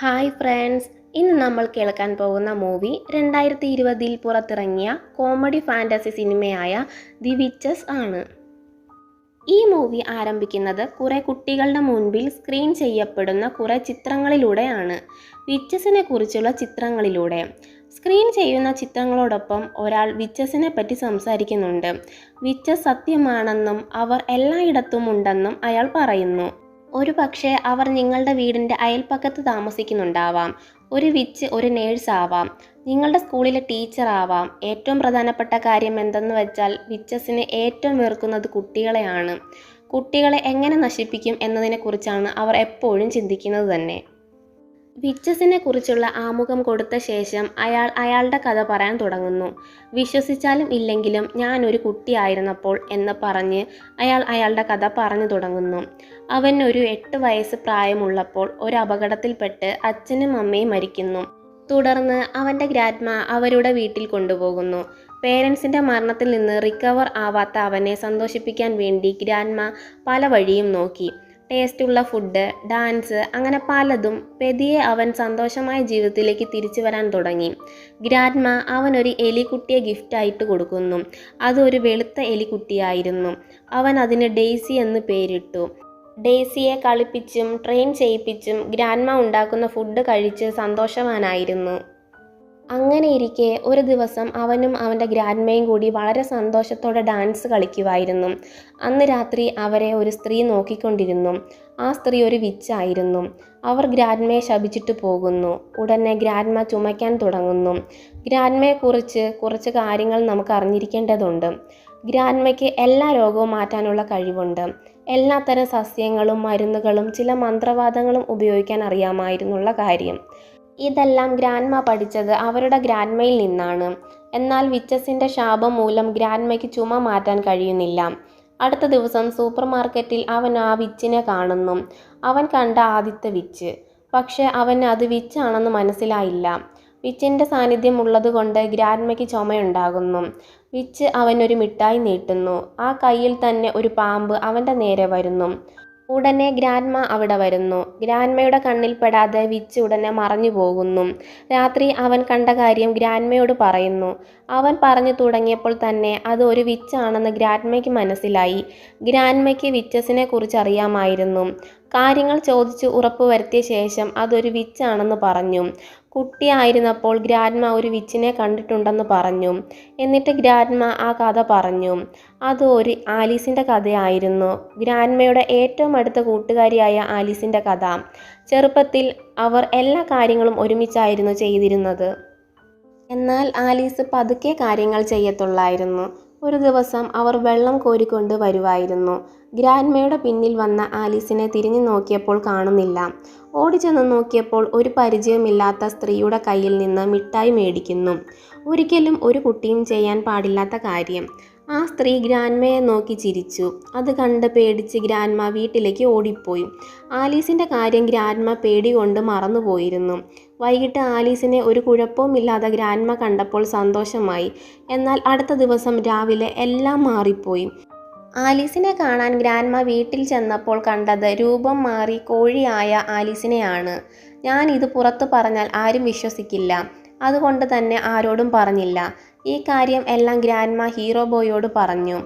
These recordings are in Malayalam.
ഹായ് ഫ്രണ്ട്സ്, ഇന്ന് നമ്മൾ കേൾക്കാൻ പോകുന്ന മൂവി 2020 പുറത്തിറങ്ങിയ കോമഡി ഫാൻറ്റസി സിനിമയായ ദി വിച്ചസ് ആണ്. ഈ മൂവി ആരംഭിക്കുന്നത് കുറേ കുട്ടികളുടെ മുൻപിൽ സ്ക്രീൻ ചെയ്യപ്പെടുന്ന കുറേ ചിത്രങ്ങളിലൂടെയാണ്. വിച്ചസിനെ കുറിച്ചുള്ള ചിത്രങ്ങളിലൂടെ സ്ക്രീൻ ചെയ്യുന്ന ചിത്രങ്ങളോടൊപ്പം ഒരാൾ വിച്ചസിനെ പറ്റി സംസാരിക്കുന്നുണ്ട്. വിച്ചസ് സത്യമാണെന്നും അവർ എല്ലായിടത്തും ഉണ്ടെന്നും അയാൾ പറയുന്നു. ഒരു പക്ഷേ അവർ നിങ്ങളുടെ വീടിൻ്റെ അയൽപ്പക്കത്ത് താമസിക്കുന്നുണ്ടാവാം. ഒരു വിച്ച് ഒരു നേഴ്സ് ആവാം, നിങ്ങളുടെ സ്കൂളിലെ ടീച്ചർ ആവാം. ഏറ്റവും പ്രധാനപ്പെട്ട കാര്യം എന്തെന്ന് വെച്ചാൽ വിച്ചസിന് ഏറ്റവും വെറുക്കുന്നത് കുട്ടികളെയാണ്. കുട്ടികളെ എങ്ങനെ നശിപ്പിക്കും എന്നതിനെക്കുറിച്ചാണ് അവർ എപ്പോഴും ചിന്തിക്കുന്നത് തന്നെ. വിച്ചസിനെ കുറിച്ചുള്ള ആമുഖം കൊടുത്ത ശേഷം അയാളുടെ കഥ പറയാൻ തുടങ്ങുന്നു. വിശ്വസിച്ചാലും ഇല്ലെങ്കിലും ഞാനൊരു കുട്ടിയായിരുന്നപ്പോൾ എന്ന് പറഞ്ഞ് അയാളുടെ കഥ പറഞ്ഞു തുടങ്ങുന്നു. അവൻ ഒരു 8 വയസ്സ് പ്രായമുള്ളപ്പോൾ ഒരു അപകടത്തിൽപ്പെട്ട് അച്ഛനും അമ്മയും മരിക്കുന്നു. തുടർന്ന് അവൻ്റെ ഗ്രാൻഡ്മ അവരുടെ വീട്ടിൽ കൊണ്ടുപോകുന്നു. പേരൻസിൻ്റെ മരണത്തിൽ നിന്ന് റിക്കവർ ആവാത്ത അവനെ സന്തോഷിപ്പിക്കാൻ വേണ്ടി ഗ്രാൻഡ്മ പല വഴിയും നോക്കി. ടേസ്റ്റുള്ള ഫുഡ്, ഡാൻസ്, അങ്ങനെ പലതും. പെതിയെ അവൻ സന്തോഷമായ ജീവിതത്തിലേക്ക് തിരിച്ചു വരാൻ തുടങ്ങി. ഗ്രാൻഡ്മ അവനൊരു എലിക്കുട്ടിയെ ഗിഫ്റ്റായിട്ട് കൊടുക്കുന്നു. അതൊരു വെളുത്ത എലിക്കുട്ടിയായിരുന്നു. അവൻ അതിന് ഡെയ്സി എന്ന് പേരിട്ടു. ഡെയ്സിയെ കളിപ്പിച്ചും ട്രെയിൻ ചെയ്യിപ്പിച്ചും ഗ്രാൻഡ്മ ഉണ്ടാക്കുന്ന ഫുഡ് കഴിച്ച് സന്തോഷവാനായിരുന്നു. അങ്ങനെയിരിക്കെ ഒരു ദിവസം അവനും അവൻ്റെ ഗ്രാൻഡ്മയും കൂടി വളരെ സന്തോഷത്തോടെ ഡാൻസ് കളിക്കുമായിരുന്നു. അന്ന് രാത്രി അവരെ ഒരു സ്ത്രീ നോക്കിക്കൊണ്ടിരുന്നു. ആ സ്ത്രീ ഒരു വിച്ചായിരുന്നു. അവർ ഗ്രാൻഡ്മയെ ശപിച്ചിട്ട് പോകുന്നു. ഉടനെ ഗ്രാൻഡ്മ ചുമയ്ക്കാൻ തുടങ്ങുന്നു. ഗ്രാൻഡ്മയെക്കുറിച്ച് കുറച്ച് കാര്യങ്ങൾ നമുക്ക് അറിഞ്ഞിരിക്കേണ്ടതുണ്ട്. ഗ്രാൻഡ്മയ്ക്ക് എല്ലാ രോഗവും മാറ്റാനുള്ള കഴിവുണ്ട്. എല്ലാത്തരം സസ്യങ്ങളും മരുന്നുകളും ചില മന്ത്രവാദങ്ങളും ഉപയോഗിക്കാൻ അറിയാമായിരുന്നുള്ള കാര്യം. ഇതെല്ലാം ഗ്രാൻഡ്മ പഠിച്ചത് അവരുടെ ഗ്രാൻഡ്മയിൽ നിന്നാണ്. എന്നാൽ വിച്ചസിൻ്റെ ശാപം മൂലം ഗ്രാൻഡ്മയ്ക്ക് ചുമ മാറ്റാൻ കഴിയുന്നില്ല. അടുത്ത ദിവസം സൂപ്പർ മാർക്കറ്റിൽ അവൻ ആ വിച്ചിനെ കാണുന്നു. അവൻ കണ്ട ആദ്യത്തെ വിച്ച്. പക്ഷേ അവന് അത് വിച്ചാണെന്ന് മനസ്സിലായില്ല. വിച്ചിൻ്റെ സാന്നിധ്യം ഉള്ളതുകൊണ്ട് ഗ്രാൻഡ്മയ്ക്ക് ചുമയുണ്ടാകുന്നു. വിച്ച് അവനൊരു മിഠായി നീട്ടുന്നു. ആ കയ്യിൽ തന്നെ ഒരു പാമ്പ് അവൻ്റെ നേരെ വരുന്നു. ഉടനെ ഗ്രാൻഡ്മ അവിടെ വരുന്നു. ഗ്രാൻഡ്മയുടെ കണ്ണിൽ പെടാതെ വിച്ച് ഉടനെ മറഞ്ഞു പോകുന്നു. രാത്രി അവൻ കണ്ട കാര്യം ഗ്രാൻഡ്മയോട് പറയുന്നു. അവൻ പറഞ്ഞു തുടങ്ങിയപ്പോൾ തന്നെ അത് ഒരു വിച്ചാണെന്ന് ഗ്രാൻഡ്മയ്ക്ക് മനസ്സിലായി. ഗ്രാൻഡ്മയ്ക്ക് വിച്ചസിനെ കുറിച്ച് അറിയാമായിരുന്നു. കാര്യങ്ങൾ ചോദിച്ച് ഉറപ്പുവരുത്തിയ ശേഷം അതൊരു വിച്ചാണെന്ന് പറഞ്ഞു. കുട്ടിയായിരുന്നപ്പോൾ ഗ്രാൻഡ്മ ഒരു വിച്ചിനെ കണ്ടിട്ടുണ്ടെന്ന് പറഞ്ഞു. എന്നിട്ട് ഗ്രാൻഡ്മ ആ കഥ പറഞ്ഞു. അത് ഒരു ആലീസിൻ്റെ കഥയായിരുന്നു. ഗ്രാൻഡ്മയുടെ ഏറ്റവും അടുത്ത കൂട്ടുകാരിയായ ആലീസിൻ്റെ കഥ. ചെറുപ്പത്തിൽ അവർ എല്ലാ കാര്യങ്ങളും ഒരുമിച്ചായിരുന്നു ചെയ്തിരുന്നത്. എന്നാൽ ആലീസ് പതുക്കെ കാര്യങ്ങൾ ചെയ്യത്തുള്ളായിരുന്നു. ഒരു ദിവസം അവർ വെള്ളം കോരിക്കൊണ്ട് വരുമായിരുന്നു. ഗ്രാൻഡ്മയുടെ പിന്നിൽ വന്ന ആലീസിനെ തിരിഞ്ഞു നോക്കിയപ്പോൾ കാണുന്നില്ല. ഓടിച്ചെന്ന് നോക്കിയപ്പോൾ ഒരു പരിചയമില്ലാത്ത സ്ത്രീയുടെ കയ്യിൽ നിന്ന് മിഠായി മേടിക്കുന്നു. ഒരിക്കലും ഒരു കുട്ടിയും ചെയ്യാൻ പാടില്ലാത്ത കാര്യം. ആ സ്ത്രീ ഗ്രാൻഡ്മയെ നോക്കി ചിരിച്ചു. അത് കണ്ട് പേടിച്ച് ഗ്രാൻഡ്മ വീട്ടിലേക്ക് ഓടിപ്പോയി. ആലീസിൻ്റെ കാര്യം ഗ്രാൻഡ്മ പേടി കൊണ്ട് മറന്നുപോയിരുന്നു. വൈകിട്ട് ആലീസിനെ ഒരു കുഴപ്പവുമില്ലാതെ ഗ്രാൻഡ്മ കണ്ടപ്പോൾ സന്തോഷമായി. എന്നാൽ അടുത്ത ദിവസം രാവിലെ എല്ലാം മാറിപ്പോയി. ആലീസിനെ കാണാൻ ഗ്രാൻഡ്മ വീട്ടിൽ ചെന്നപ്പോൾ കണ്ടത് രൂപം മാറി കോഴിയായ ആലീസിനെയാണ്. ഞാൻ ഇത് പുറത്തു പറഞ്ഞാൽ ആരും വിശ്വസിക്കില്ല. അതുകൊണ്ട് തന്നെ ആരോടും പറഞ്ഞില്ല. ഈ കാര്യം എല്ലാം ഗ്രാൻഡ്മ ഹീറോ ബോയോട് പറഞ്ഞു.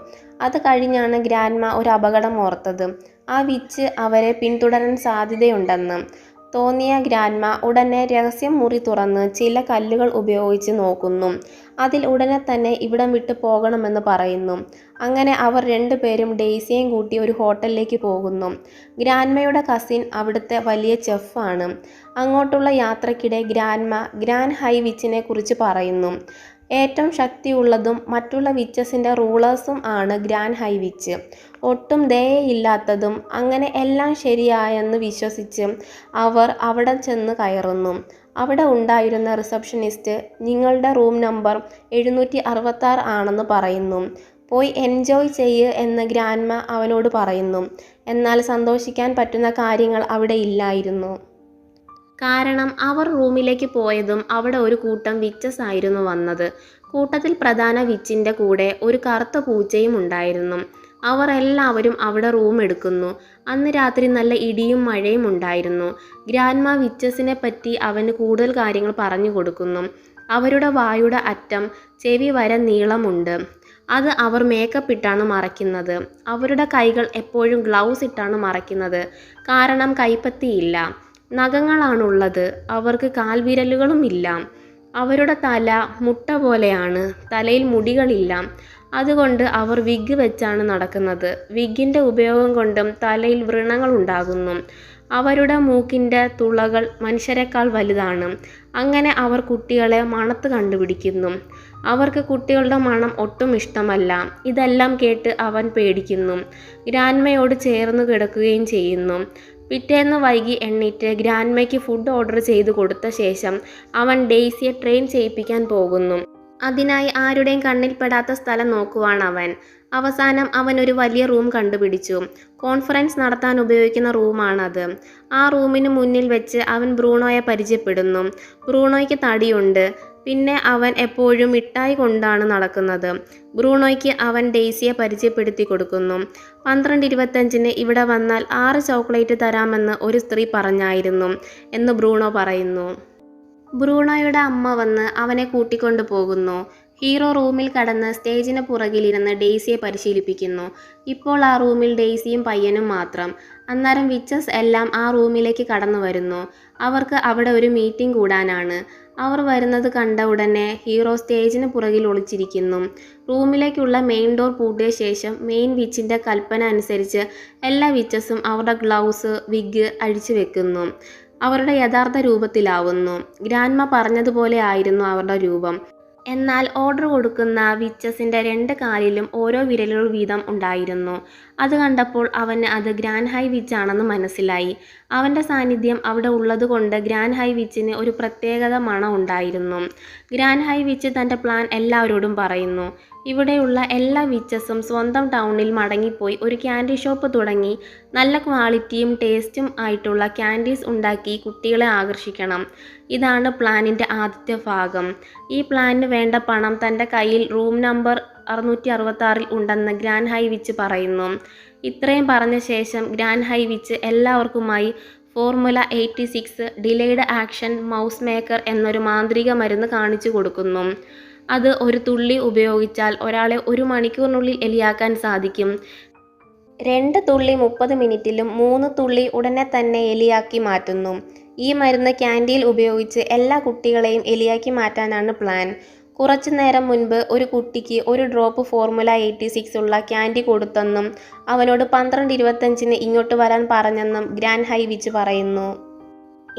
അത് കഴിഞ്ഞാണ് ഗ്രാൻഡ്മ ഒരു അപകടം ഓർത്തത്. ആ വിച്ച് അവരെ പിന്തുടരാൻ സാധ്യതയുണ്ടെന്ന് തോന്നിയ ഗ്രാൻഡ്മ ഉടനെ രഹസ്യം മുറി തുറന്ന് ചില കല്ലുകൾ ഉപയോഗിച്ച് നോക്കുന്നു. അതിൽ ഉടനെ തന്നെ ഇവിടം വിട്ട് പോകണമെന്ന് പറയുന്നു. അങ്ങനെ അവർ രണ്ടുപേരും ഡെയ്സിയെയും കൂട്ടി ഒരു ഹോട്ടലിലേക്ക് പോകുന്നു. ഗ്രാൻഡ്മയുടെ കസിൻ അവിടുത്തെ വലിയ ചെഫാണ്. അങ്ങോട്ടുള്ള യാത്രക്കിടെ ഗ്രാൻഡ്മ ഗ്രാൻഡ് ഹൈ വിച്ചിനെ കുറിച്ച് പറയുന്നു. ഏറ്റവും ശക്തിയുള്ളതും മറ്റുള്ള വിച്ചസിൻ്റെ റൂളേഴ്സും ആണ് ഗ്രാൻഡ് ഹൈ വിച്ച്. ഒട്ടും ദയയില്ലാത്തതും. അങ്ങനെ എല്ലാം ശരിയായെന്ന് വിശ്വസിച്ച് അവർ അവിടെ ചെന്ന് കയറുന്നു. അവിടെ ഉണ്ടായിരുന്ന റിസപ്ഷനിസ്റ്റ് നിങ്ങളുടെ റൂം നമ്പർ 766 ആണെന്ന് പറയുന്നു. പോയി എൻജോയ് ചെയ്യ് എന്ന് ഗ്രാൻഡ്മ അവനോട് പറയുന്നു. എന്നാൽ സന്തോഷിക്കാൻ പറ്റുന്ന കാര്യങ്ങൾ അവിടെ ഇല്ലായിരുന്നു. കാരണം അവർ റൂമിലേക്ക് പോയതും അവിടെ ഒരു കൂട്ടം വിച്ചസ് ആയിരുന്നു വന്നത്. കൂട്ടത്തിൽ പ്രധാന വിച്ചിൻ്റെ കൂടെ ഒരു കറുത്ത പൂച്ചയും ഉണ്ടായിരുന്നു. അവർ എല്ലാവരും അവിടെ റൂം എടുക്കുന്നു. അന്ന് രാത്രി നല്ല ഇടിയും മഴയും ഉണ്ടായിരുന്നു. ഗ്രാൻഡ്മ വിച്ചസിനെ പറ്റി അവന് കൂടുതൽ കാര്യങ്ങൾ പറഞ്ഞു കൊടുക്കുന്നു. അവരുടെ വായുടെ അറ്റം ചെവി വരെ നീളമുണ്ട്. അത് അവർ മേക്കപ്പ് ഇട്ടാണ് മറയ്ക്കുന്നത്. അവരുടെ കൈകൾ എപ്പോഴും ഗ്ലൗസ് ഇട്ടാണ് മറയ്ക്കുന്നത്. കാരണം കൈപ്പത്തിയില്ല. നഖങ്ങളാണുള്ളത്. അവർക്ക് കാൽവിരലുകളും ഇല്ല. അവരുടെ തല മുട്ട പോലെയാണ്. തലയിൽ മുടികളില്ല. അതുകൊണ്ട് അവർ വിഗ് വെച്ചാണ് നടക്കുന്നത്. വിഗിൻ്റെ ഉപയോഗം കൊണ്ടും തലയിൽ വ്രണങ്ങൾ ഉണ്ടാകുന്നു. അവരുടെ മൂക്കിൻ്റെ തുളകൾ മനുഷ്യരെക്കാൾ വലുതാണ്. അങ്ങനെ അവർ കുട്ടികളെ മണത്ത് കണ്ടുപിടിക്കുന്നു. അവർക്ക് കുട്ടികളുടെ മണം ഒട്ടും ഇഷ്ടമല്ല. ഇതെല്ലാം കേട്ട് അവൻ പേടിക്കുന്നു. ഗ്രാൻഡ്മയോട് ചേർന്ന് കിടക്കുകയും ചെയ്യുന്നു. പിറ്റേന്ന് വൈകി എണ്ണീറ്റ് ഗ്രാൻഡ്മയ്ക്ക് ഫുഡ് ഓർഡർ ചെയ്ത് കൊടുത്ത ശേഷം അവൻ ഡെയ്സിയെ ട്രെയിൻ ചെയ്യിപ്പിക്കാൻ പോകുന്നു. അതിനായി ആരുടെയും കണ്ണിൽപ്പെടാത്ത സ്ഥലം നോക്കുവാണ് അവൻ. അവസാനം അവൻ ഒരു വലിയ റൂം കണ്ടുപിടിച്ചു. കോൺഫറൻസ് നടത്താൻ ഉപയോഗിക്കുന്ന റൂമാണത്. ആ റൂമിന് മുന്നിൽ വെച്ച് അവൻ ബ്രൂണോയെ പരിചയപ്പെടുന്നു. ബ്രൂണോയ്ക്ക് തടിയുണ്ട്. പിന്നെ അവൻ എപ്പോഴും മിഠായി കൊണ്ടാണ് നടക്കുന്നത്. ബ്രൂണോയ്ക്ക് അവൻ ഡെയ്സിയെ പരിചയപ്പെടുത്തി കൊടുക്കുന്നു. 12:25 ഇവിടെ വന്നാൽ 6 ചോക്ലേറ്റ് തരാമെന്ന് ഒരു സ്ത്രീ പറഞ്ഞായിരുന്നു എന്ന് ബ്രൂണോ പറയുന്നു. ബ്രൂണോയുടെ അമ്മ വന്ന് അവനെ കൂട്ടിക്കൊണ്ടു പോകുന്നു. ഹീറോ റൂമിൽ കടന്ന് സ്റ്റേജിന് പുറകിലിരുന്ന് ഡെയ്സിയെ പരിശീലിപ്പിക്കുന്നു. ഇപ്പോൾ ആ റൂമിൽ ഡെയ്സിയും പയ്യനും മാത്രം. അന്നേരം വിച്ചസ് എല്ലാം ആ റൂമിലേക്ക് കടന്നു വരുന്നു. അവർക്ക് അവിടെ ഒരു മീറ്റിംഗ് കൂടാനാണ്. അവർ വരുന്നത് കണ്ട ഉടനെ ഹീറോ സ്റ്റേജിന് പുറകിൽ ഒളിച്ചിരിക്കുന്നു. റൂമിലേക്കുള്ള മെയിൻ ഡോർ പൂട്ടിയ ശേഷം മെയിൻ വിച്ചിൻ്റെ കൽപ്പന അനുസരിച്ച് എല്ലാ വിച്ചസും അവരുടെ ഗ്ലൗസ്, വിഗ് അഴിച്ചു വെക്കുന്നു. അവരുടെ യഥാർത്ഥ രൂപത്തിലാവുന്നു. ഗ്രാൻഡ്മ പറഞ്ഞതുപോലെ ആയിരുന്നു അവരുടെ രൂപം. എന്നാൽ ഓർഡർ കൊടുക്കുന്ന വിച്ചസിൻ്റെ 2 കാലിലും ഓരോ വിരലുകൾ വീതം ഉണ്ടായിരുന്നു. അത് കണ്ടപ്പോൾ അവന് അത് ഗ്രാൻഡ് ഹൈ വിച്ചാണെന്ന് മനസ്സിലായി. അവൻ്റെ സാന്നിധ്യം അവിടെ ഉള്ളതുകൊണ്ട് ഗ്രാൻഡ് ഹൈ വിച്ചിന് ഒരു പ്രത്യേകത മണം ഉണ്ടായിരുന്നു. ഗ്രാൻഡ് ഹൈ വിച്ച് തൻ്റെ പ്ലാൻ എല്ലാവരോടും പറയുന്നു. ഇവിടെയുള്ള എല്ലാ വിച്ചസും സ്വന്തം ടൗണിൽ മടങ്ങിപ്പോയി ഒരു ക്യാൻഡി ഷോപ്പ് തുടങ്ങി നല്ല ക്വാളിറ്റിയും ടേസ്റ്റും ആയിട്ടുള്ള ക്യാൻഡീസ് ഉണ്ടാക്കി കുട്ടികളെ ആകർഷിക്കണം. ഇതാണ് പ്ലാനിൻ്റെ ആദ്യത്തെ ഭാഗം. ഈ പ്ലാനിന് വേണ്ട പണം തൻ്റെ കയ്യിൽ റൂം നമ്പർ 666 ഉണ്ടെന്ന് ഗ്രാൻഡ് ഹൈ വിച്ച് പറയുന്നു. ഇത്രയും പറഞ്ഞ ശേഷം ഗ്രാൻഡ് ഹൈ വിച്ച് എല്ലാവർക്കുമായി formula 86 delayed action mouse maker എന്നൊരു മാന്ത്രിക മരുന്ന് കാണിച്ചു കൊടുക്കുന്നു. അത് ഒരു തുള്ളി ഉപയോഗിച്ചാൽ ഒരാളെ 1 മണിക്കൂറിനുള്ളിൽ എലിയാക്കാൻ സാധിക്കും. 2 തുള്ളി 30 മിനിറ്റിലും 3 തുള്ളി ഉടനെ തന്നെ എലിയാക്കി മാറ്റുന്നു. ഈ മരുന്ന് ക്യാൻഡിയിൽ ഉപയോഗിച്ച് എല്ലാ കുട്ടികളെയും എലിയാക്കി മാറ്റാനാണ് പ്ലാൻ. കുറച്ചു നേരം മുൻപ് ഒരു കുട്ടിക്ക് 1 ഡ്രോപ്പ് ഫോർമുല 86 ഉള്ള ക്യാൻഡി കൊടുത്തെന്നും അവനോട് 12:25 ഇങ്ങോട്ട് വരാൻ പറഞ്ഞെന്നും ഗ്രാൻഡ് ഹൈ വിച്ച് പറയുന്നു.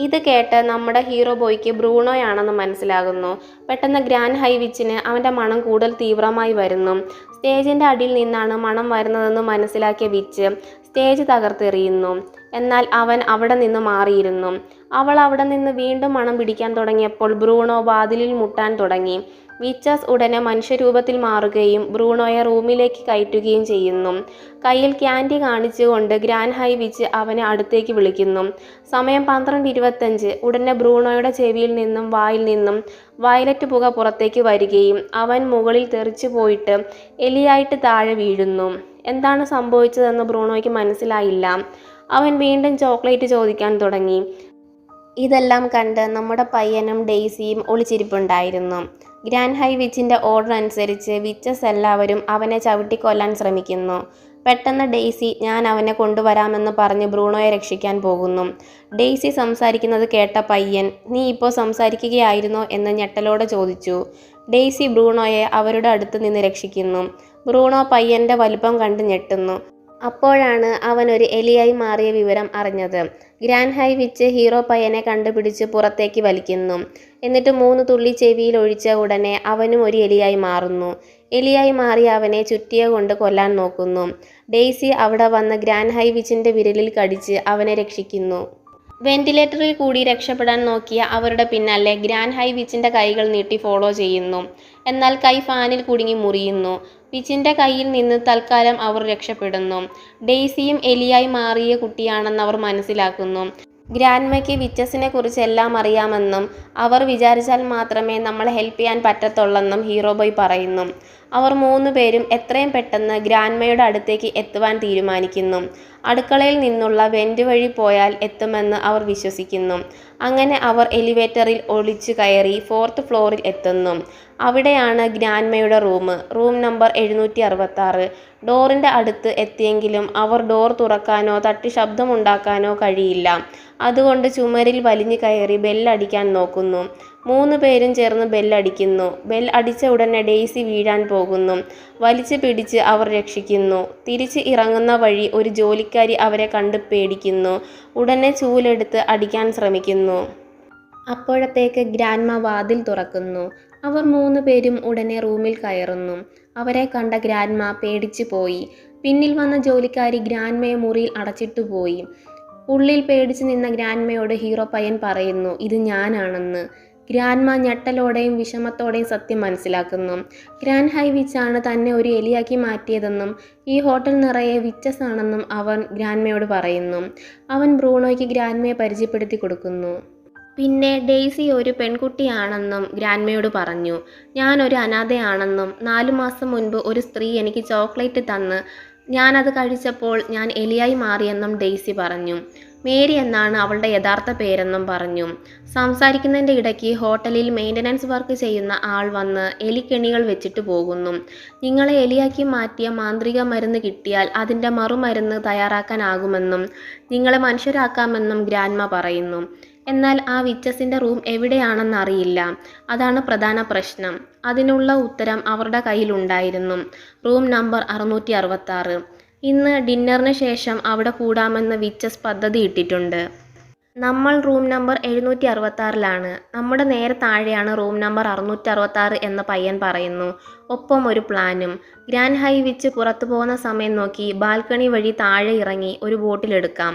ഇത് കേട്ട് നമ്മുടെ ഹീറോ ബോയ്ക്ക് ബ്രൂണോയാണെന്ന് മനസ്സിലാകുന്നു. പെട്ടെന്ന് ഗ്രാൻഡ് ഹൈ വിച്ചിന് അവൻ്റെ മണം കൂടുതൽ തീവ്രമായി വരുന്നു. സ്റ്റേജിൻ്റെ അടിയിൽ നിന്നാണ് മണം വരുന്നതെന്ന് മനസ്സിലാക്കിയ വിച്ച് സ്റ്റേജ് തകർത്തെറിയുന്നു. എന്നാൽ അവൻ അവിടെ നിന്ന് മാറിയിരുന്നു. അവൾ അവിടെ നിന്ന് വീണ്ടും മണം പിടിക്കാൻ തുടങ്ങിയപ്പോൾ ബ്രൂണോ വാതിലിൽ മുട്ടാൻ തുടങ്ങി. വിച്ചസ് ഉടനെ മനുഷ്യരൂപത്തിൽ മാറുകയും ബ്രൂണോയെ റൂമിലേക്ക് കയറ്റുകയും ചെയ്യുന്നു. കയ്യിൽ ക്യാൻഡി കാണിച്ചുകൊണ്ട് ഗ്രാൻഡ് ഹൈ വിച്ച് അവനെ അടുത്തേക്ക് വിളിക്കുന്നു. സമയം 12:25. ഉടനെ ബ്രൂണോയുടെ ചെവിയിൽ നിന്നും വായിൽ നിന്നും വയലറ്റ് പുക പുറത്തേക്ക് വരികയും അവൻ മുകളിൽ തെറിച്ചു പോയിട്ട് എലിയായിട്ട് താഴെ വീഴുന്നു. എന്താണ് സംഭവിച്ചതെന്ന് ബ്രൂണോയ്ക്ക് മനസ്സിലായില്ല. അവൻ വീണ്ടും ചോക്ലേറ്റ് ചോദിക്കാൻ തുടങ്ങി. ഇതെല്ലാം കണ്ട് നമ്മുടെ പയ്യനും ഡെയ്സിയും ഒളിച്ചിരിപ്പുണ്ടായിരുന്നു. ഗ്രാൻഡ് ഹൈ വിച്ചിൻ്റെ ഓർഡർ അനുസരിച്ച് വിച്ചസ് എല്ലാവരും അവനെ ചവിട്ടിക്കൊല്ലാൻ ശ്രമിക്കുന്നു. പെട്ടെന്ന് ഡെയ്സി ഞാൻ അവനെ കൊണ്ടുവരാമെന്ന് പറഞ്ഞ് ബ്രൂണോയെ രക്ഷിക്കാൻ പോകുന്നു. ഡെയ്സി സംസാരിക്കുന്നത് കേട്ട പയ്യൻ നീ ഇപ്പോൾ സംസാരിക്കുകയായിരുന്നോ എന്ന് ഞെട്ടലോടെ ചോദിച്ചു. ഡെയ്സി ബ്രൂണോയെ അവരുടെ അടുത്ത് നിന്ന് രക്ഷിക്കുന്നു. ബ്രൂണോ പയ്യൻ്റെ വലുപ്പം കണ്ട് ഞെട്ടുന്നു. അപ്പോഴാണ് അവൻ ഒരു എലിയായി മാറിയ വിവരം അറിഞ്ഞത്. ഗ്രാൻഡ് ഹൈ വിച്ച് ഹീറോ പയ്യനെ കണ്ടുപിടിച്ച് പുറത്തേക്ക് വലിക്കുന്നു. എന്നിട്ട് 3 തുള്ളി ചെവിയിൽ ഒഴിച്ച ഉടനെ അവനും ഒരു എലിയായി മാറുന്നു. എലിയായി മാറി അവനെ ചുറ്റിയ കൊണ്ട് കൊല്ലാൻ നോക്കുന്നു. ഡെയ്സി അവിടെ വന്ന് ഗ്രാൻഡ് ഹൈ വിച്ചിൻ്റെ വിരലിൽ കടിച്ച് അവനെ രക്ഷിക്കുന്നു. വെന്റിലേറ്ററിൽ കൂടി രക്ഷപ്പെടാൻ നോക്കിയ അവരുടെ പിന്നാലെ ഗ്രാൻഡ് ഹൈ വിച്ചിൻ്റെ കൈകൾ നീട്ടി ഫോളോ ചെയ്യുന്നു. എന്നാൽ കൈ ഫാനിൽ കുടുങ്ങി മുറിയുന്നു. വിച്ചിൻ്റെ കയ്യിൽ നിന്ന് തൽക്കാലം അവർ രക്ഷപ്പെടുന്നു. ഡെയ്സിയും എലിയായി മാറിയ കുട്ടിയാണെന്ന് അവർ മനസ്സിലാക്കുന്നു. ഗ്രാൻഡ്മയ്ക്ക് വിച്ചസിനെ കുറിച്ച് എല്ലാം അറിയാമെന്നും അവർ വിചാരിച്ചാൽ മാത്രമേ നമ്മളെ ഹെൽപ്പ് ചെയ്യാൻ പറ്റത്തുള്ളെന്നും ഹീറോ ബോയ് പറയുന്നു. അവർ 3 പേരും എത്രയും പെട്ടെന്ന് ഗ്രാൻഡ്മയുടെ അടുത്തേക്ക് എത്തുവാൻ തീരുമാനിക്കുന്നു. അടുക്കളയിൽ നിന്നുള്ള വെന്റ് വഴി പോയാൽ എത്തുമെന്ന് അവർ വിശ്വസിക്കുന്നു. അങ്ങനെ അവർ എലിവേറ്ററിൽ ഒളിച്ചു കയറി 4th ഫ്ലോറിൽ എത്തുന്നു. അവിടെയാണ് ഗ്രാൻഡ്മയുടെ റൂം നമ്പർ 766. ഡോറിൻ്റെ അടുത്ത് എത്തിയെങ്കിലും അവർ ഡോർ തുറക്കാനോ തട്ടി ശബ്ദമുണ്ടാക്കാനോ കഴിയില്ല. അതുകൊണ്ട് ചുമരിൽ വലിഞ്ഞു കയറി ബെല്ലടിക്കാൻ നോക്കുന്നു. 3 പേരും ചേർന്ന് ബെല്ലടിക്കുന്നു. ബെൽ അടിച്ച ഉടനെ ഡെയ്സി വീഴാൻ പോകുന്നു. വലിച്ചു പിടിച്ച് അവർ രക്ഷിക്കുന്നു. തിരിച്ച് ഇറങ്ങുന്ന വഴി ഒരു ജോലിക്കാരി അവരെ കണ്ട് പേടിക്കുന്നു. ഉടനെ ചൂലെടുത്ത് അടിക്കാൻ ശ്രമിക്കുന്നു. അപ്പോഴത്തേക്ക് ഗ്രാൻഡ്മ വാതിൽ തുറക്കുന്നു. അവർ 3 പേരും ഉടനെ റൂമിൽ കയറുന്നു. അവരെ കണ്ട ഗ്രാൻഡ്മ പേടിച്ചു പോയി. പിന്നിൽ വന്ന ജോലിക്കാരി ഗ്രാൻഡ്മയെ മുറിയിൽ അടച്ചിട്ടു പോയി. ഉള്ളിൽ പേടിച്ചു നിന്ന ഗ്രാൻഡ്മയോട് ഹീറോ പയ്യൻ പറയുന്നു, ഇത് ഞാനാണെന്ന്. ഗ്രാൻഡ്മ ഞെട്ടലോടെയും വിഷമത്തോടെയും സത്യം മനസ്സിലാക്കുന്നു. ഗ്രാൻഡ് ഹൈ വിച്ചാണ് തന്നെ ഒരു എലിയാക്കി മാറ്റിയതെന്നും ഈ ഹോട്ടൽ നിറയെ വിച്ചസ് ആണെന്നും അവൻ ഗ്രാൻഡ്മയോട് പറയുന്നു. അവൻ ബ്രൂണോയ്ക്ക് ഗ്രാൻഡ്മയെ പരിചയപ്പെടുത്തി കൊടുക്കുന്നു. പിന്നെ ഡെയ്സി ഒരു പെൺകുട്ടിയാണെന്നും ഗ്രാൻഡ്മയോട് പറഞ്ഞു. ഞാനൊരു അനാഥയാണെന്നും 4 മാസം മുൻപ് ഒരു സ്ത്രീ എനിക്ക് ചോക്ലേറ്റ് തന്ന് ഞാനത് കഴിച്ചപ്പോൾ ഞാൻ എലിയായി മാറിയെന്നും ഡെയ്സി പറഞ്ഞു. മേരി എന്നാണ് അവളുടെ യഥാർത്ഥ പേരെന്നും പറഞ്ഞു. സംസാരിക്കുന്നതിൻ്റെ ഇടയ്ക്ക് ഹോട്ടലിൽ മെയിൻ്റനൻസ് വർക്ക് ചെയ്യുന്ന ആൾ വന്ന് എലിക്കെണികൾ വെച്ചിട്ട് പോകുന്നു. നിങ്ങളെ എലിയാക്കി മാറ്റിയ മാന്ത്രിക മരുന്ന് കിട്ടിയാൽ അതിൻ്റെ മറുമരുന്ന് തയ്യാറാക്കാനാകുമെന്നും നിങ്ങളെ മനുഷ്യരാക്കാമെന്നും ഗ്രാൻഡ്മ പറയുന്നു. എന്നാൽ ആ വിച്ചസിൻ്റെ റൂം എവിടെയാണെന്നറിയില്ല. അതാണ് പ്രധാന പ്രശ്നം. അതിനുള്ള ഉത്തരം അവരുടെ കയ്യിലുണ്ടായിരുന്നു. Room number 666. ഇന്ന് ഡിന്നറിന് ശേഷം അവിടെ കൂടാമെന്ന് വിച്ചസ് പദ്ധതി ഇട്ടിട്ടുണ്ട്. നമ്മൾ റൂം നമ്പർ 766ലാണ്. നമ്മുടെ നേരെ താഴെയാണ് റൂം നമ്പർ 666 എന്ന് പയ്യൻ പറയുന്നു. ഒപ്പം ഒരു പ്ലാനും. ഗ്രാൻഡ് ഹൈ വിച്ച് പുറത്തു പോകുന്ന സമയം നോക്കി ബാൽക്കണി വഴി താഴെ ഇറങ്ങി ഒരു ബോട്ടിലെടുക്കാം.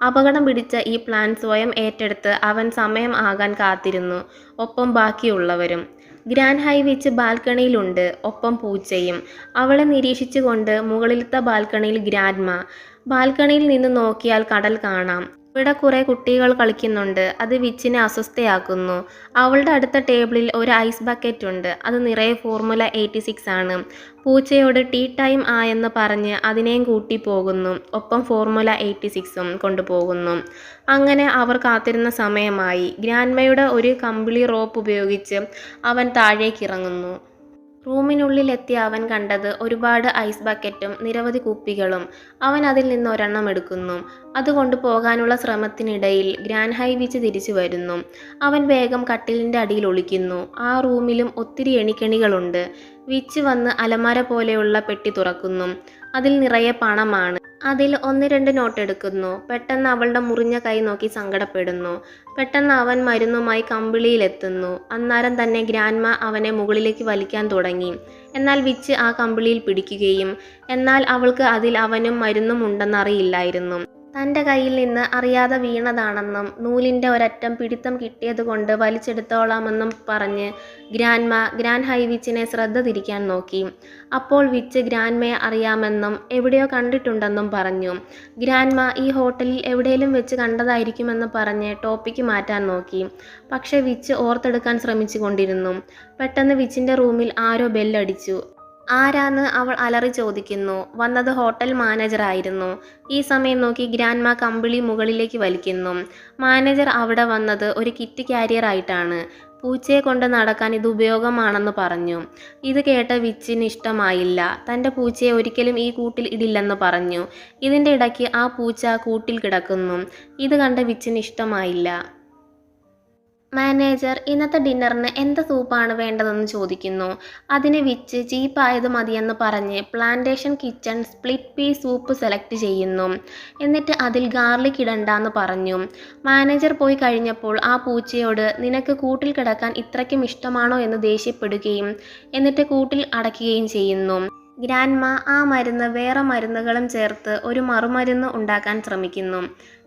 അപകടം പിടിച്ച ഈ പ്ലാൻ സ്വയം ഏറ്റെടുത്ത് അവൻ സമയം ആകാൻ കാത്തിരുന്നു. ഒപ്പം ബാക്കിയുള്ളവരും. ഗ്രാൻഡ് ഹൈ വിച്ച് ബാൽക്കണിയിലുണ്ട്. ഒപ്പം പൂച്ചയും. അവളെ നിരീക്ഷിച്ചുകൊണ്ട് മുകളിലത്തെ ബാൽക്കണിയിൽ ഗ്രാൻഡ്മ. ബാൽക്കണിയിൽ നിന്ന് നോക്കിയാൽ കടൽ കാണാം. ഇവിടെ കുറേ കുട്ടികൾ കളിക്കുന്നുണ്ട്. അത് വിച്ചിനെ അസ്വസ്ഥയാക്കുന്നു. അവളുടെ അടുത്ത ടേബിളിൽ ഒരു ഐസ് ബക്കറ്റ് ഉണ്ട്. അത് നിറയെ ഫോർമുല 86 ആണ്. പൂച്ചയോട് ടീ ടൈം ആയെന്ന് പറഞ്ഞ് അതിനെയും കൂട്ടി പോകുന്നു. ഒപ്പം ഫോർമുല 86ഉം കൊണ്ടുപോകുന്നു. അങ്ങനെ അവർ കാത്തിരുന്ന സമയമായി. ഗ്രാൻഡ്മയുടെ ഒരു കമ്പിളി റോപ്പ് ഉപയോഗിച്ച് അവൻ താഴേക്ക് ഇറങ്ങുന്നു. റൂമിനുള്ളിലെത്തിയ അവൻ കണ്ടത് ഒരുപാട് ഐസ് ബക്കറ്റും നിരവധി കുപ്പികളും. അവൻ അതിൽ നിന്ന് ഒരെണ്ണം എടുക്കുന്നു. അതുകൊണ്ട് പോകാനുള്ള ശ്രമത്തിനിടയിൽ ഗ്രാൻഡ് ഹൈ വിച്ച് തിരിച്ചു വരുന്നു. അവൻ വേഗം കട്ടിലിൻ്റെ അടിയിൽ ഒളിക്കുന്നു. ആ റൂമിലും ഒത്തിരി എണിക്കെണികളുണ്ട്. വിച്ച് വന്ന് അലമാര പോലെയുള്ള പെട്ടി തുറക്കുന്നു. അതിൽ നിറയെ പണമാണ്. അതിൽ 1-2 നോട്ട് എടുക്കുന്നു. പെട്ടെന്ന് അവളുടെ മുറിഞ്ഞ കൈ നോക്കി സങ്കടപ്പെടുന്നു. പെട്ടെന്ന് അവൻ മരുന്നുമായി കമ്പിളിയിലെത്തുന്നു. അന്നേരം തന്നെ ഗ്രാൻഡ്മ അവനെ മുകളിലേക്ക് വലിക്കാൻ തുടങ്ങി. എന്നാൽ വിച്ച് ആ കമ്പിളിയിൽ പിടിക്കുകയും എന്നാൽ അവൾക്ക് അതിൽ അവനും മരുന്നും ഉണ്ടെന്നറിയില്ലായിരുന്നു. തൻ്റെ കയ്യിൽ നിന്ന് അറിയാതെ വീണതാണെന്നും നൂലിൻ്റെ ഒരറ്റം പിടിത്തം കിട്ടിയതുകൊണ്ട് വലിച്ചെടുത്തോളാമെന്നും പറഞ്ഞ് ഗ്രാൻഡ് ഹൈ വിച്ചിനെ ശ്രദ്ധ തിരിക്കാൻ നോക്കി. അപ്പോൾ വിച്ച് ഗ്രാൻഡ്മയെ അറിയാമെന്നും എവിടെയോ കണ്ടിട്ടുണ്ടെന്നും പറഞ്ഞു. ഗ്രാൻഡ്മ ഈ ഹോട്ടലിൽ എവിടെയെങ്കിലും വെച്ച് കണ്ടതായിരിക്കുമെന്ന് പറഞ്ഞ് ടോപ്പിക്ക് മാറ്റാൻ നോക്കി. പക്ഷെ വിച്ച് ഓർത്തെടുക്കാൻ ശ്രമിച്ചു കൊണ്ടിരുന്നു. പെട്ടെന്ന് വിച്ചിൻ്റെ റൂമിൽ ആരോ ബെല്ലടിച്ചു. ആരാന്ന് അവൾ അലറി ചോദിക്കുന്നു. വന്നത് ഹോട്ടൽ മാനേജറായിരുന്നു. ഈ സമയം നോക്കി ഗ്രാൻഡ്മ കമ്പിളി മുകളിലേക്ക് വലിക്കുന്നു. മാനേജർ അവിടെ വന്നത് ഒരു കിറ്റ് ക്യാരിയർ ആയിട്ടാണ്. പൂച്ചയെ കൊണ്ട് നടക്കാൻ ഇത് ഉപയോഗമാണെന്ന് പറഞ്ഞു. ഇത് കേട്ട വിച്ചിന് ഇഷ്ടമായില്ല. തൻ്റെ പൂച്ചയെ ഒരിക്കലും ഈ കൂട്ടിൽ ഇടില്ലെന്ന് പറഞ്ഞു. ഇതിൻ്റെ ഇടയ്ക്ക് ആ പൂച്ച കൂട്ടിൽ കിടക്കുന്നു. ഇത് കണ്ട വിച്ചിന് ഇഷ്ടമായില്ല. മാനേജർ ഇന്നത്തെ ഡിന്നറിന് എന്ത് സൂപ്പാണ് വേണ്ടതെന്ന് ചോദിക്കുന്നു. അതിന് വിച്ച് ചീപ്പായത് മതിയെന്ന് പറഞ്ഞ് plantation kitchen split P soup select ചെയ്യുന്നു. എന്നിട്ട് അതിൽ ഗാർലിക് ഇടണ്ടെന്ന് പറഞ്ഞു. മാനേജർ പോയി കഴിഞ്ഞപ്പോൾ ആ പൂച്ചയോട് നിനക്ക് കൂട്ടിൽ കിടക്കാൻ ഇത്രയ്ക്കും ഇഷ്ടമാണോ എന്ന് ദേഷ്യപ്പെടുകയും എന്നിട്ട് കൂട്ടിൽ അടയ്ക്കുകയും ചെയ്യുന്നു. ഗ്രാൻഡ്മ ആ മരുന്ന് വേറെ മരുന്നുകളും ചേർത്ത് ഒരു മറുമരുന്ന് ഉണ്ടാക്കാൻ ശ്രമിക്കുന്നു.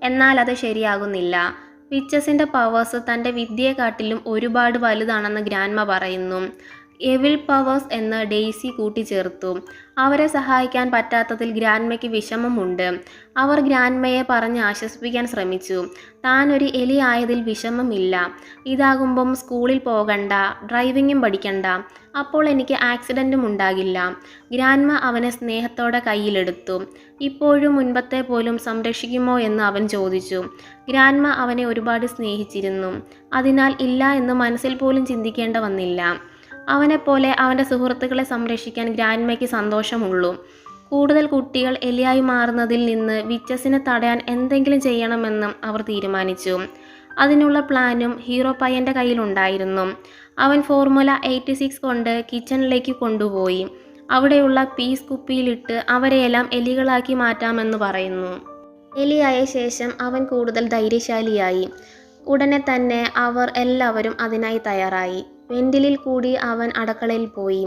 എന്നാൽ അത് ശരിയാകുന്നില്ല. വിച്ചസിൻ്റെ പവേഴ്സ് തൻ്റെ വിദ്യയെക്കാട്ടിലും ഒരുപാട് വലുതാണെന്ന് ഗ്രാൻഡ്മ പറയുന്നു. എവിൽ പവേഴ്സ് എന്ന് ഡെയ്സി കൂട്ടിച്ചേർത്തു. അവരെ സഹായിക്കാൻ പറ്റാത്തതിൽ ഗ്രാൻഡ്മയ്ക്ക് വിഷമമുണ്ട്. അവർ ഗ്രാൻഡ്മയെ പറഞ്ഞ് ആശ്വസിപ്പിക്കാൻ ശ്രമിച്ചു. താൻ ഒരു എലി ആയതിൽ വിഷമമില്ല. ഇതാകുമ്പം സ്കൂളിൽ പോകണ്ട, ഡ്രൈവിങ്ങും പഠിക്കണ്ട. അപ്പോൾ എനിക്ക് ആക്സിഡൻറ്റും ഉണ്ടാകില്ല. ഗ്രാൻഡ്മ അവനെ സ്നേഹത്തോടെ കയ്യിലെടുത്തു. ഇപ്പോഴും മുൻപത്തെ പോലും സംരക്ഷിക്കുമോ എന്ന് അവൻ ചോദിച്ചു. ഗ്രാൻഡ്മ അവനെ ഒരുപാട് സ്നേഹിച്ചിരുന്നു. അതിനാൽ ഇല്ല എന്ന് മനസ്സിൽ പോലും ചിന്തിക്കേണ്ട വന്നില്ല. അവനെപ്പോലെ അവൻ്റെ സുഹൃത്തുക്കളെ സംരക്ഷിക്കാൻ ഗ്രാൻഡ്മയ്ക്ക് സന്തോഷമുള്ളൂ. കൂടുതൽ കുട്ടികൾ എലിയായി മാറുന്നതിൽ നിന്ന് വിച്ചസിനെ തടയാൻ എന്തെങ്കിലും ചെയ്യണമെന്നും അവർ തീരുമാനിച്ചു. അതിനുള്ള പ്ലാനും ഹീറോ പയ്യൻ്റെ കയ്യിലുണ്ടായിരുന്നു. അവൻ ഫോർമുല 86 കൊണ്ട് കിച്ചണിലേക്ക് കൊണ്ടുപോയി. അവിടെയുള്ള പീസ് കുപ്പിയിലിട്ട് അവരെയെല്ലാം എലികളാക്കി മാറ്റാമെന്ന് പറയുന്നു. എലിയായ ശേഷം അവൻ കൂടുതൽ ധൈര്യശാലിയായി. ഉടനെ തന്നെ അവർ എല്ലാവരും അതിനായി തയ്യാറായി. വെന്റിലിൽ കൂടി അവൻ അടുക്കളയിൽ പോയി.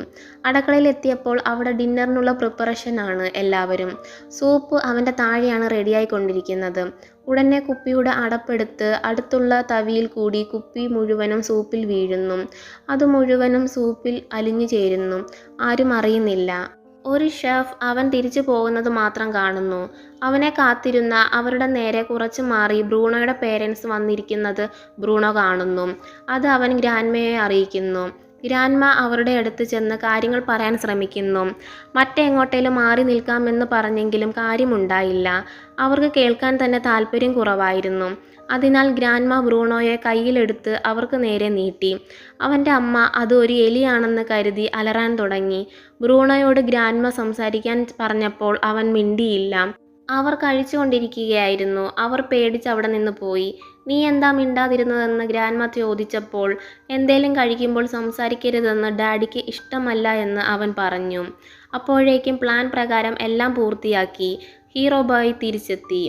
അടുക്കളയിൽ എത്തിയപ്പോൾ അവിടെ ഡിന്നറിനുള്ള പ്രിപ്പറേഷനാണ് എല്ലാവരും. സൂപ്പ് അവൻ്റെ താഴെയാണ് റെഡിയായിക്കൊണ്ടിരിക്കുന്നത്. ഉടനെ കുപ്പിയുടെ അടപ്പെടുത്ത് അടുത്തുള്ള തവിയിൽ കൂടി കുപ്പി മുഴുവനും സൂപ്പിൽ വീഴുന്നു. അത് മുഴുവനും സൂപ്പിൽ അലിഞ്ഞു ചേരുന്നു. ആരും അറിയുന്നില്ല. ഒരു ഷെഫ് അവൻ തിരിച്ചു പോകുന്നത് മാത്രം കാണുന്നു. അവനെ കാത്തിരുന്ന അവരുടെ നേരെ കുറച്ച് മാറി ബ്രൂണോയുടെ പേരൻസ് വന്നിരിക്കുന്നത് ബ്രൂണോ കാണുന്നു. അത് അവൻ ഗ്രാൻഡ്മയെ അറിയിക്കുന്നു. ഗ്രാൻഡ്മ അവരുടെ അടുത്ത് ചെന്ന് കാര്യങ്ങൾ പറയാൻ ശ്രമിക്കുന്നു. മറ്റെങ്ങോട്ടേലും മാറി നിൽക്കാമെന്ന് പറഞ്ഞെങ്കിലും കാര്യമുണ്ടായില്ല. അവർക്ക് കേൾക്കാൻ തന്നെ താല്പര്യം കുറവായിരുന്നു. അതിനാൽ ഗ്രാൻഡ്മ ബ്രൂണോയെ കയ്യിലെടുത്ത് അവർക്ക് നേരെ നീട്ടി. അവൻ്റെ അമ്മ അത് ഒരു എലിയാണെന്ന് കരുതി അലറാൻ തുടങ്ങി. ബ്രൂണോയോട് ഗ്രാൻഡ്മ സംസാരിക്കാൻ പറഞ്ഞപ്പോൾ അവൻ മിണ്ടിയില്ല. അവർ കഴിച്ചുകൊണ്ടിരിക്കുകയായിരുന്നു. അവർ പേടിച്ച് അവിടെ നിന്ന് പോയി. നീ എന്താ മിണ്ടാതിരുന്നതെന്ന് ഗ്രാൻഡ്മ ചോദിച്ചപ്പോൾ എന്തേലും കഴിക്കുമ്പോൾ സംസാരിക്കരുതെന്ന് ഡാഡിക്ക് ഇഷ്ടമല്ല എന്ന് അവൻ പറഞ്ഞു. അപ്പോഴേക്കും പ്ലാൻ പ്രകാരം എല്ലാം പൂർത്തിയാക്കി. ഹീറോ ബോയ് തിരിച്ചെത്തി.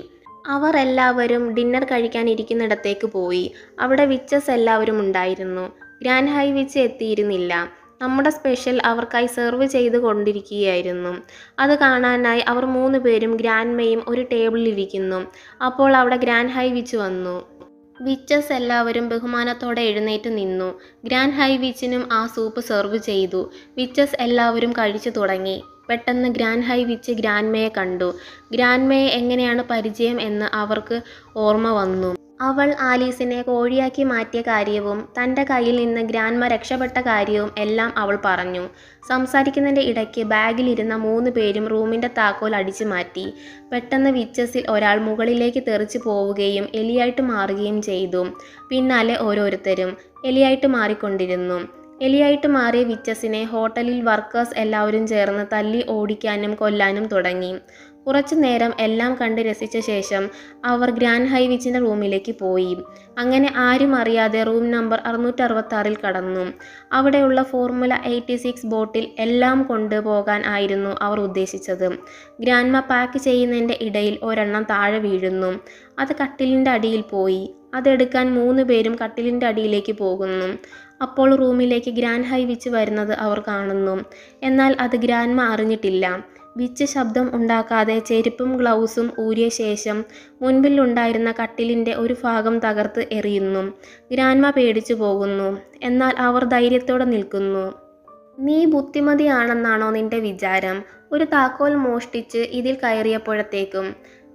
അവർ എല്ലാവരും ഡിന്നർ കഴിക്കാൻ ഇരിക്കുന്നിടത്തേക്ക് പോയി. അവിടെ വിച്ചസ് എല്ലാവരും ഉണ്ടായിരുന്നു. ഗ്രാൻഡ് ഹൈ വിച്ച് എത്തിയിരുന്നില്ല. നമ്മുടെ സ്പെഷ്യൽ അവർക്കായി സെർവ് ചെയ്ത് കൊണ്ടിരിക്കുകയായിരുന്നു. അത് കാണാനായി അവർ 3 പേരും ഗ്രാൻഡ്മയും ഒരു ടേബിളിൽ ഇരിക്കുന്നു. അപ്പോൾ അവിടെ ഗ്രാൻഡ് ഹൈ വിച്ച് വന്നു. വിച്ചസ് എല്ലാവരും ബഹുമാനത്തോടെ എഴുന്നേറ്റ് നിന്നു. ഗ്രാൻഡ് ഹൈ വിച്ചിനും ആ സൂപ്പ് സെർവ് ചെയ്തു. വിച്ചസ് എല്ലാവരും കഴിച്ചു തുടങ്ങി. പെട്ടെന്ന് ഗ്രാൻഡ് ഹൈ വിച്ച് ഗ്രാൻഡ്മയെ കണ്ടു. ഗ്രാൻഡ്മയെ എങ്ങനെയാണ് പരിചയം എന്ന് അവർക്ക് ഓർമ്മ വന്നു. അവൾ ആലീസിനെ കോഴിയാക്കി മാറ്റിയ കാര്യവും തൻ്റെ കയ്യിൽ നിന്ന് ഗ്രാൻഡ്മ രക്ഷപ്പെട്ട കാര്യവും എല്ലാം അവൾ പറഞ്ഞു. സംസാരിക്കുന്നതിൻ്റെ ഇടയ്ക്ക് ബാഗിലിരുന്ന 3 പേരും റൂമിൻ്റെ താക്കോൽ അടിച്ചു മാറ്റി. പെട്ടെന്ന് വിച്ചസിൽ ഒരാൾ മുകളിലേക്ക് തെറിച്ചു പോവുകയും എലിയായിട്ട് മാറുകയും ചെയ്തു. പിന്നാലെ ഓരോരുത്തരും എലിയായിട്ട് മാറിക്കൊണ്ടിരുന്നു. എലിയായിട്ട് മാറിയ വിച്ചസിനെ ഹോട്ടലിൽ വർക്കേഴ്സ് എല്ലാവരും ചേർന്ന് തല്ലി ഓടിക്കാനും കൊല്ലാനും തുടങ്ങി. കുറച്ചു നേരം എല്ലാം കണ്ട് രസിച്ച ശേഷം അവർ ഗ്രാൻഡ് ഹൈ വിച്ചിൻ്റെ റൂമിലേക്ക് പോയി. അങ്ങനെ ആരും അറിയാതെ റൂം നമ്പർ 666 കടന്നു. അവിടെയുള്ള ഫോർമുല 86 ബോട്ടിൽ എല്ലാം കൊണ്ട് പോകാൻ ആയിരുന്നു അവർ ഉദ്ദേശിച്ചത്. ഗ്രാൻഡ്മ പാക്ക് ചെയ്യുന്നതിൻ്റെ ഇടയിൽ ഒരെണ്ണം താഴെ വീഴുന്നു. അത് കട്ടിലിൻ്റെ അടിയിൽ പോയി. അതെടുക്കാൻ 3 പേരും കട്ടിലിൻ്റെ അടിയിലേക്ക് പോകുന്നു. അപ്പോൾ റൂമിലേക്ക് ഗ്രാൻഡ് ഹൈ വിച്ച് വരുന്നത് അവർ കാണുന്നു. എന്നാൽ അത് ഗ്രാൻഡ്മ അറിഞ്ഞിട്ടില്ല. വിച്ച് ശബ്ദം ഉണ്ടാക്കാതെ ചെരുപ്പും ഗ്ലൗസും ഊരിയ ശേഷം മുൻപിലുണ്ടായിരുന്ന കട്ടിലിൻ്റെ ഒരു ഭാഗം തകർത്ത് എറിയുന്നു. ഗ്രാൻഡ്മ പേടിച്ചു പോകുന്നു. എന്നാൽ അവർ ധൈര്യത്തോടെ നിൽക്കുന്നു. നീ ബുദ്ധിമതിയാണെന്നാണോ നിന്റെ വിചാരം? ഒരു താക്കോൽ മോഷ്ടിച്ച് ഇതിൽ കയറിയപ്പോഴത്തേക്കും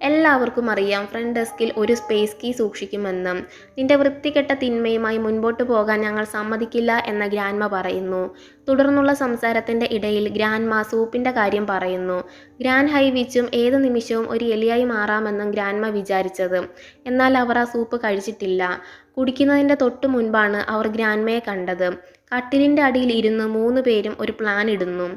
എല്ലാവർക്കും അറിയാം ഫ്രണ്ട് ഡെസ്കിൽ ഒരു സ്പേസ് കീ സൂക്ഷിക്കുമെന്ന്. നിന്റെ വൃത്തികെട്ട തിന്മയുമായി മുൻപോട്ട് പോകാൻ ഞങ്ങൾ സമ്മതിക്കില്ല എന്ന് ഗ്രാൻഡ്മ പറയുന്നു. തുടർന്നുള്ള സംസാരത്തിൻ്റെ ഇടയിൽ ഗ്രാൻഡ്മ സൂപ്പിൻ്റെ കാര്യം പറയുന്നു. ഗ്രാൻഡ് ഹൈ വിച്ചും ഏത് നിമിഷവും ഒരു എലിയായി മാറാമെന്നും ഗ്രാൻഡ്മ വിചാരിച്ചത്. എന്നാൽ അവർ ആ സൂപ്പ് കഴിച്ചിട്ടില്ല. കുടിക്കുന്നതിൻ്റെ തൊട്ടു മുൻപാണ് അവർ ഗ്രാൻഡ്മയെ കണ്ടത്. കട്ടിലിൻ്റെ അടിയിൽ ഇരുന്ന് 3 പേരും ഒരു പ്ലാൻ ഇടുന്നു.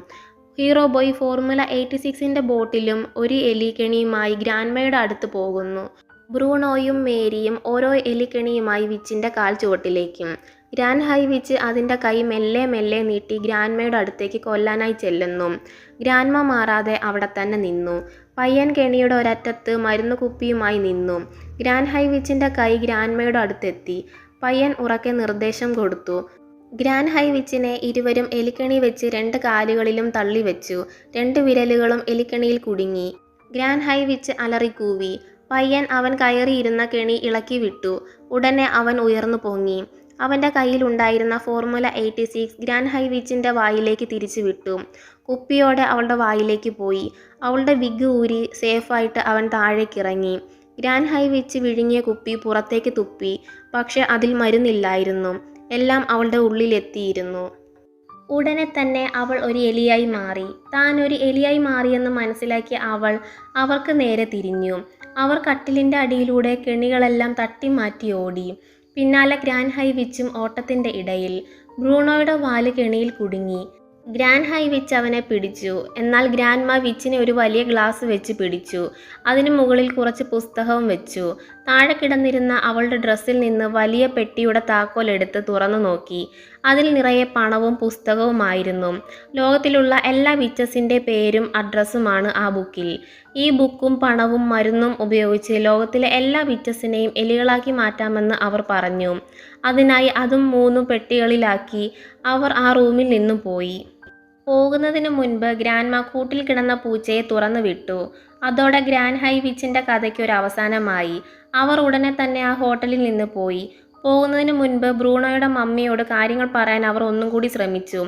ഹീറോ ബോയ് ഫോർമുല 86ൻ്റെ ബോട്ടിലും ഒരു എലിക്കെണിയുമായി ഗ്രാൻഡ്മയുടെ അടുത്ത് പോകുന്നു. ബ്രൂണോയും മേരിയും ഓരോ എലിക്കെണിയുമായി വിച്ചിൻ്റെ കാൽ ചുവട്ടിലേക്കും. ഗ്രാൻഡ് ഹൈ വിച്ച് അതിൻ്റെ കൈ മെല്ലെ മെല്ലെ നീട്ടി ഗ്രാൻഡ്മയുടെ അടുത്തേക്ക് കൊല്ലാനായി ചെല്ലുന്നു. ഗ്രാൻഡ്മ മാറാതെ അവിടെ തന്നെ നിന്നു. പയ്യൻ കെണിയുടെ ഒരറ്റത്ത് മരുന്ന് കുപ്പിയുമായി നിന്നു. ഗ്രാൻഡ് ഹൈ വിച്ചിൻ്റെ കൈ ഗ്രാൻഡ്മയുടെ അടുത്തെത്തി. പയ്യൻ ഉറക്കെ നിർദ്ദേശം കൊടുത്തു. ഗ്രാൻഡ് ഹൈ വിച്ചിനെ ഇരുവരും എലിക്കണി വെച്ച് 2 കാലുകളിലും തള്ളിവെച്ചു. 2 വിരലുകളും എലിക്കണിയിൽ കുടുങ്ങി. ഗ്രാൻഡ് ഹൈ വിച്ച് അലറിക്കൂവി. പയ്യൻ അവൻ കയറിയിരുന്ന കെണി ഇളക്കി വിട്ടു. ഉടനെ അവൻ ഉയർന്നു പൊങ്ങി. അവൻ്റെ കയ്യിലുണ്ടായിരുന്ന ഫോർമുല 86 ഗ്രാൻഡ് ഹൈവിച്ചിൻ്റെ വായിലേക്ക് തിരിച്ചു വിട്ടു. കുപ്പിയോടെ അവളുടെ വായിലേക്ക് പോയി. അവളുടെ വിഗ് ഊരി സേഫായിട്ട് അവൻ താഴേക്കിറങ്ങി. ഗ്രാൻഡ് ഹൈവിച്ച് വിഴുങ്ങിയ കുപ്പി പുറത്തേക്ക് തുപ്പി. പക്ഷെ അതിൽ മരുന്നില്ലായിരുന്നു. എല്ലാം അവളുടെ ഉള്ളിലെത്തിയിരുന്നു. ഉടനെ തന്നെ അവൾ ഒരു എലിയായി മാറി. താൻ ഒരു എലിയായി മാറിയെന്ന് മനസ്സിലാക്കിയ അവർക്ക് നേരെ തിരിഞ്ഞു. അവർ കട്ടിലിൻ്റെ അടിയിലൂടെ കെണികളെല്ലാം തട്ടിമാറ്റി ഓടി. പിന്നാലെ ഗ്രാൻഡ് ഹൈവിച്ചും ഓട്ടത്തിൻ്റെ ഇടയിൽ. ബ്രൂണോയുടെ വാല് കെണിയിൽ കുടുങ്ങി. ഗ്രാൻഡ് ഹൈവിച്ച് അവനെ പിടിച്ചു. എന്നാൽ ഗ്രാൻഡ്മ വിച്ചിനെ ഒരു വലിയ ഗ്ലാസ് വെച്ച് പിടിച്ചു. അതിനു മുകളിൽ കുറച്ച് പുസ്തകവും വെച്ചു. താഴെ കിടന്നിരുന്ന അവളുടെ ഡ്രസ്സിൽ നിന്ന് വലിയ പെട്ടിയുടെ താക്കോൽ എടുത്ത് തുറന്നു നോക്കി. അതിൽ നിറയെ പണവും പുസ്തകവുമായിരുന്നു. ലോകത്തിലുള്ള എല്ലാ വിച്ചസിൻ്റെ പേരും അഡ്രസ്സുമാണ് ആ ബുക്കിൽ. ഈ ബുക്കും പണവും മരുന്നും ഉപയോഗിച്ച് ലോകത്തിലെ എല്ലാ വിച്ചസിനെയും എലികളാക്കി മാറ്റാമെന്ന് അവർ പറഞ്ഞു. അതിനായി അതും 3 പെട്ടികളിലാക്കി അവർ ആ റൂമിൽ നിന്നും പോയി. പോകുന്നതിനു മുൻപ് ഗ്രാൻഡ്മ കൂട്ടിൽ കിടന്ന പൂച്ചയെ തുറന്നു വിട്ടു. അതോടെ ഗ്രാൻഡ് ഹൈവിച്ചിൻ്റെ കഥയ്ക്ക് ഒരു അവസാനമായി. അവർ ഉടനെ തന്നെ ആ ഹോട്ടലിൽ നിന്ന് പോയി. പോകുന്നതിന് മുൻപ് ബ്രൂണോയുടെ മമ്മിയോട് കാര്യങ്ങൾ പറയാൻ അവർ ഒന്നും കൂടി ശ്രമിച്ചു.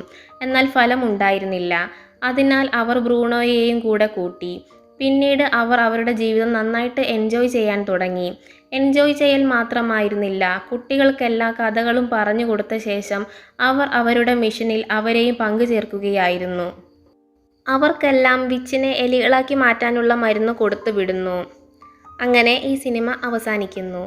എന്നാൽ ഫലമുണ്ടായിരുന്നില്ല. അതിനാൽ അവർ ബ്രൂണോയെയും കൂടെ കൂട്ടി. പിന്നീട് അവർ അവരുടെ ജീവിതം നന്നായിട്ട് എൻജോയ് ചെയ്യാൻ തുടങ്ങി. എൻജോയ് ചെയ്യൽ മാത്രമായിരുന്നില്ല, കുട്ടികൾക്കെല്ലാ കഥകളും പറഞ്ഞു കൊടുത്ത ശേഷം അവർ അവരുടെ മിഷനിൽ അവരെയും പങ്കുചേർക്കുകയായിരുന്നു. അവർക്കെല്ലാം വിച്ചിനെ എലികളാക്കി മാറ്റാനുള്ള മരുന്ന് കൊടുത്തു വിടുന്നു. അങ്ങനെ ഈ സിനിമ അവസാനിക്കുന്നു.